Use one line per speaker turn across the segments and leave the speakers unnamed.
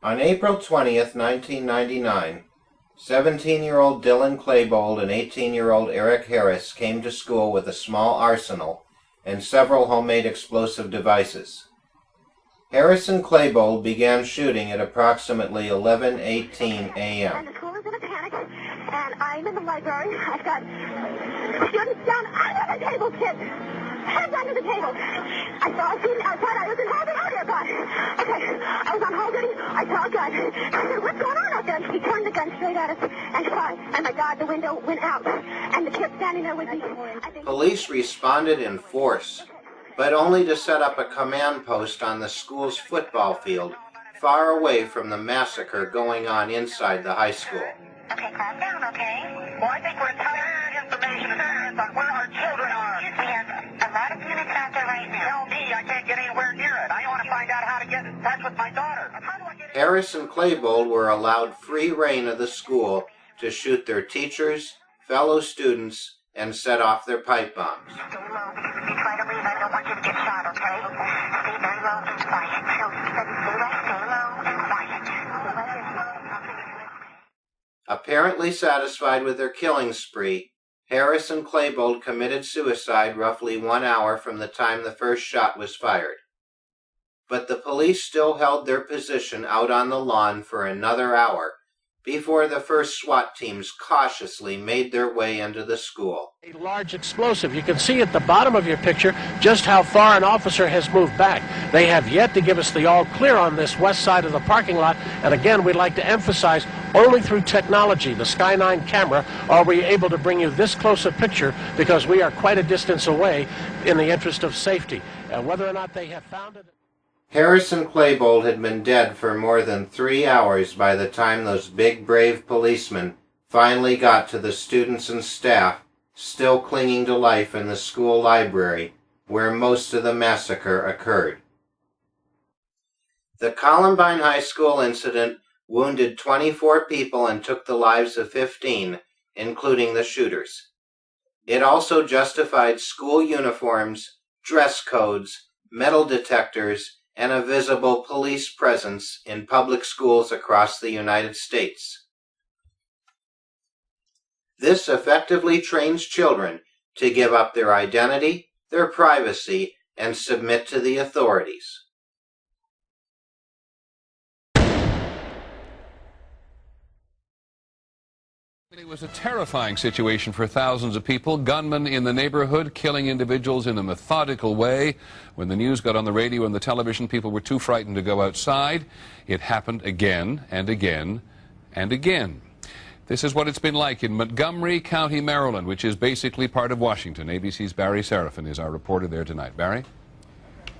On April 20th, 1999, 17-year-old Dylan Claybold and 18-year-old Eric Harris came to school with a small arsenal and several homemade explosive devices. Harris and Claybold began shooting at approximately 11:18 a.m.
And the school is in a panic, and I'm in the library. I've got students down under the table, kids. Heads under the table. I saw a student outside. I was in hall earlier, but okay, I was on hall duty. I saw a gun. I said, "What's going on out there?" He turned the gun straight at us and fired. And my God, the window went out, and the kid standing there with me.
Police responded in force, but only to set up a command post on the school's football field, far away from the massacre going on inside the high school.
Okay, calm down, okay?
Well, I think we're entitled to information and evidence on where our children are.
We have a lot of units out there right now.
Tell me, I can't get anywhere near it. I want to find out how to get in touch with my daughter. How do I get
Harris and Claybold were allowed free rein of the school to shoot their teachers, fellow students, and set off their pipe bombs.
Stay low, because if you try to leave, I don't want you to get shot, okay? Stay very low and quiet. So, stay low and quiet.
Apparently satisfied with their killing spree, Harris and Claybold committed suicide roughly 1 hour from the time the first shot was fired. But the police still held their position out on the lawn for another hour before the first SWAT teams cautiously made their way into the school.
A large explosive. You can see at the bottom of your picture just how far an officer has moved back. They have yet to give us the all clear on this west side of the parking lot. And again, we'd like to emphasize, only through technology, the Sky9 camera, are we able to bring you this close a picture, because we are quite a distance away in the interest of safety. Whether or not they have found it...
Harris and Claybold had been dead for more than 3 hours by the time those big, brave policemen finally got to the students and staff still clinging to life in the school library where most of the massacre occurred. The Columbine High School incident wounded 24 people and took the lives of 15, including the shooters. It also justified school uniforms, dress codes, metal detectors, and a visible police presence in public schools across the United States. This effectively trains children to give up their identity, their privacy, and submit to the authorities.
It was a terrifying situation for thousands of people. Gunmen in the neighborhood killing individuals in a methodical way. When the news got on the radio and the television, people were too frightened to go outside. It happened again and again and again. This is what it's been like in Montgomery County, Maryland, which is basically part of Washington. ABC's Barry Serafin is our reporter there tonight. Barry?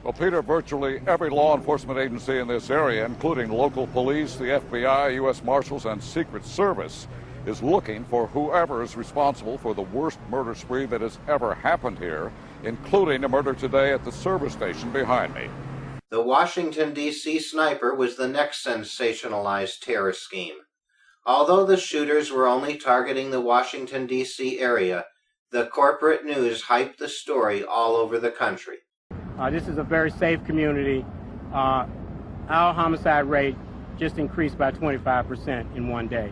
Well, Peter, virtually every law enforcement agency in this area, including local police, the FBI, U.S. Marshals, and Secret Service, is looking for whoever is responsible for the worst murder spree that has ever happened here, including a murder today at the service station behind me.
The Washington, D.C. sniper was the next sensationalized terror scheme. Although the shooters were only targeting the Washington, D.C. area, the corporate news hyped the story all over the country.
This is a very safe community. Our homicide rate just increased by 25% in one day.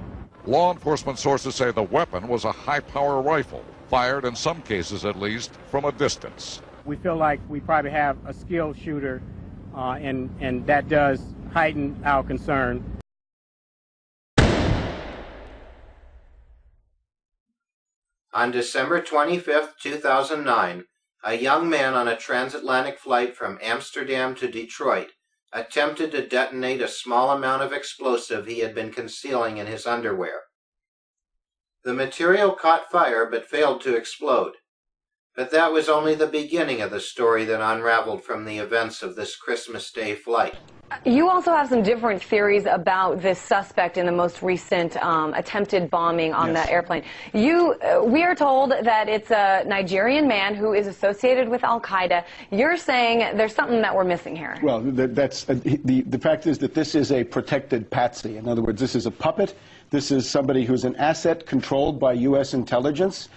Law enforcement sources say the weapon was a high-power rifle, fired in some cases at least from a distance.
We feel like we probably have a skilled shooter, and that does heighten our concern.
On December 25, 2009, a young man on a transatlantic flight from Amsterdam to Detroit attempted to detonate a small amount of explosive he had been concealing in his underwear. The material caught fire but failed to explode. But that was only the beginning of the story that unraveled from the events of this Christmas Day flight.
You also have some different theories about this suspect in the most recent attempted bombing on the airplane. We are told that it's a Nigerian man who is associated with Al-Qaeda. You're saying there's something that we're missing here.
Well, the fact is that this is a protected patsy. In other words, this is a puppet This is somebody who's an asset controlled by U.S. intelligence.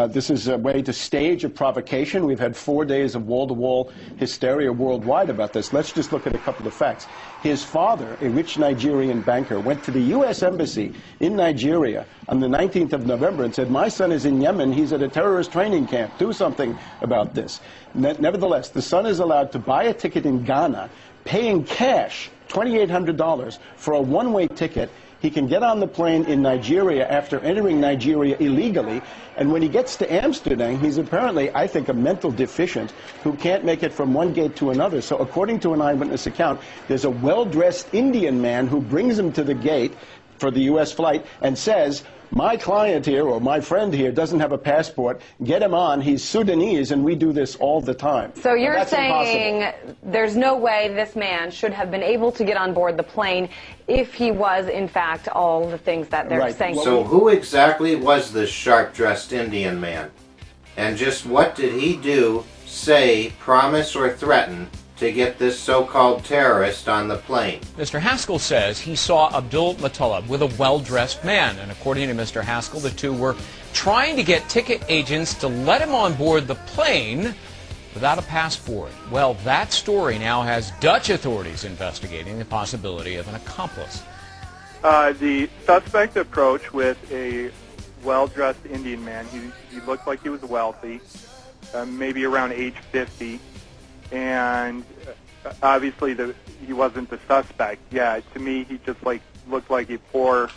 This is a way to stage a provocation. We've had 4 days of wall-to-wall hysteria worldwide about this. Let's just look at a couple of facts. His father, a rich Nigerian banker, went to the U.S. Embassy in Nigeria on the 19th of November and said, my son is in Yemen. He's at a terrorist training camp. Do something about this. Nevertheless, the son is allowed to buy a ticket in Ghana, paying cash, $2,800, for a one-way ticket. He can get on the plane in Nigeria after entering Nigeria illegally, and when he gets to Amsterdam, he's apparently, I think, a mental deficient who can't make it from one gate to another. So according to an eyewitness account, there's a well-dressed Indian man who brings him to the gate for the U.S. flight and says, my client here, or my friend here, doesn't have a passport. Get him on. He's Sudanese, and we do this all the time.
So you're saying
impossible.
There's no way this man should have been able to get on board the plane if he was, in fact, all the things that they're saying.
So who exactly was this sharp-dressed Indian man? And just what did he do, say, promise, or threaten to get this so-called terrorist on the plane?
Mr. Haskell says he saw Abdul Muttalib with a well-dressed man, and according to Mr. Haskell, the two were trying to get ticket agents to let him on board the plane without a passport. Well, that story now has Dutch authorities investigating the possibility of an accomplice.
The suspect approached with a well-dressed Indian man. He looked like he was wealthy, maybe around age 50. And obviously he wasn't the suspect. Yeah, to me, he just looked like a poor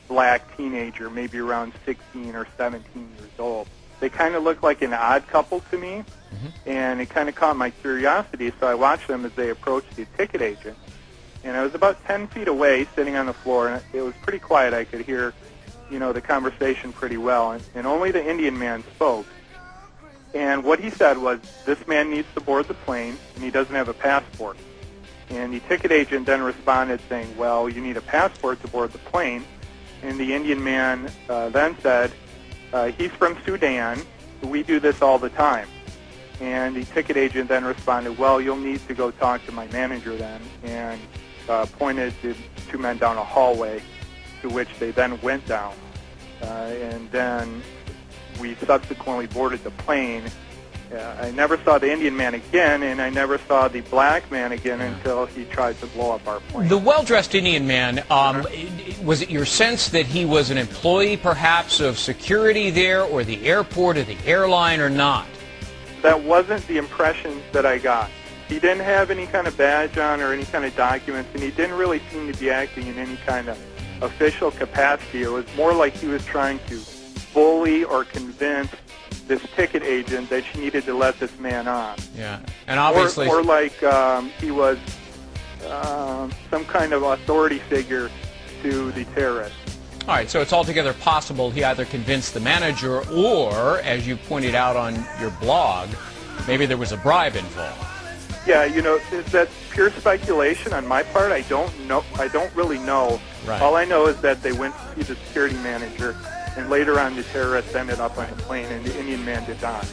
black teenager, maybe around 16 or 17 years old. They kind of looked like an odd couple to me, and it kind of caught my curiosity, so I watched them as they approached the ticket agent. And I was about 10 feet away, sitting on the floor, and it was pretty quiet. I could hear, the conversation pretty well, and only the Indian man spoke. And what he said was, this man needs to board the plane, and he doesn't have a passport. And the ticket agent then responded saying, well, you need a passport to board the plane. And the Indian man then said, he's from Sudan. We do this all the time. And the ticket agent then responded, well, you'll need to go talk to my manager then, and pointed to two men down a hallway, to which they then went down. And then we subsequently boarded the plane. I never saw the Indian man again, and I never saw the black man again until he tried to blow up our plane.
The well-dressed Indian man, was it your sense that he was an employee, perhaps, of security there, or the airport, or the airline, or not?
That wasn't the impression that I got. He didn't have any kind of badge on or any kind of documents, and he didn't really seem to be acting in any kind of official capacity. It was more like he was trying to bully or convince this ticket agent that she needed to let this man on.
Yeah, and obviously,
or like he was some kind of authority figure to the terrorists.
All right, so it's altogether possible he either convinced the manager, or, as you pointed out on your blog, maybe there was a bribe involved.
Yeah, that's pure speculation on my part. I don't know. I don't really know.
Right.
All I know is that they went to see the security manager, and later on the terrorists ended up on the plane, and the Indian man did not.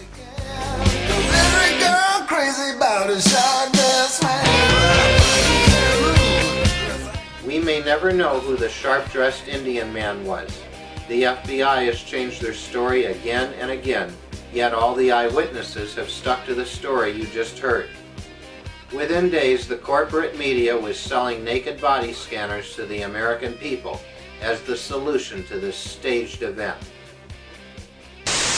We may never know who the sharp-dressed Indian man was. The FBI has changed their story again and again, yet all the eyewitnesses have stuck to the story you just heard. Within days, the corporate media was selling naked body scanners to the American people as the solution to this staged event.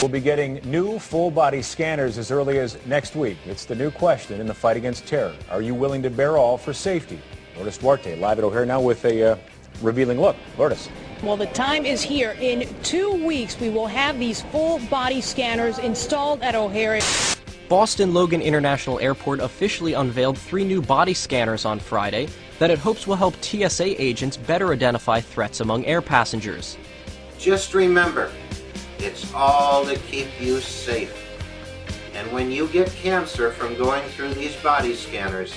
We'll be getting new full-body scanners as early as next week. It's the new question in the fight against terror. Are you willing to bear all for safety? Lourdes Duarte, live at O'Hare now with a revealing look. Lourdes.
Well, the time is here. In 2 weeks, we will have these full-body scanners installed at O'Hare.
Boston Logan International Airport officially unveiled 3 new body scanners on Friday that it hopes will help TSA agents better identify threats among air passengers.
Just remember, it's all to keep you safe. And when you get cancer from going through these body scanners,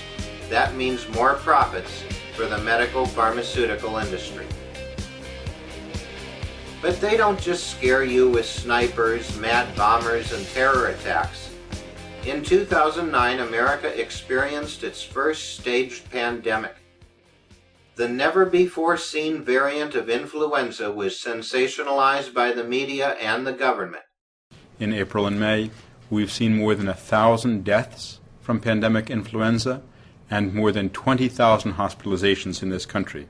that means more profits for the medical pharmaceutical industry. But they don't just scare you with snipers, mad bombers, and terror attacks. In 2009, America experienced its first staged pandemic. The never-before-seen variant of influenza was sensationalized by the media and the government.
In April and May, we've seen more than 1,000 deaths from pandemic influenza and more than 20,000 hospitalizations in this country.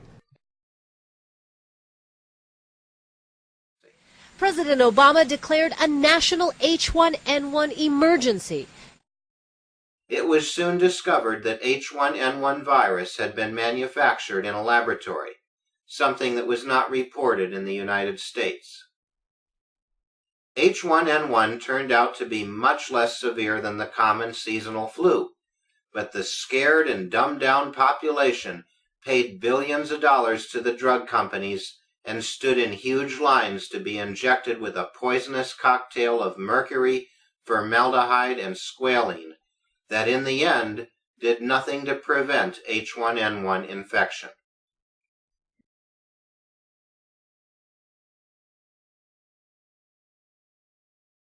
President Obama declared a national H1N1 emergency.
It was soon discovered that H1N1 virus had been manufactured in a laboratory, something that was not reported in the United States. H1N1 turned out to be much less severe than the common seasonal flu, but the scared and dumbed-down population paid billions of dollars to the drug companies and stood in huge lines to be injected with a poisonous cocktail of mercury, formaldehyde, and squalene that in the end did nothing to prevent H1N1 infection.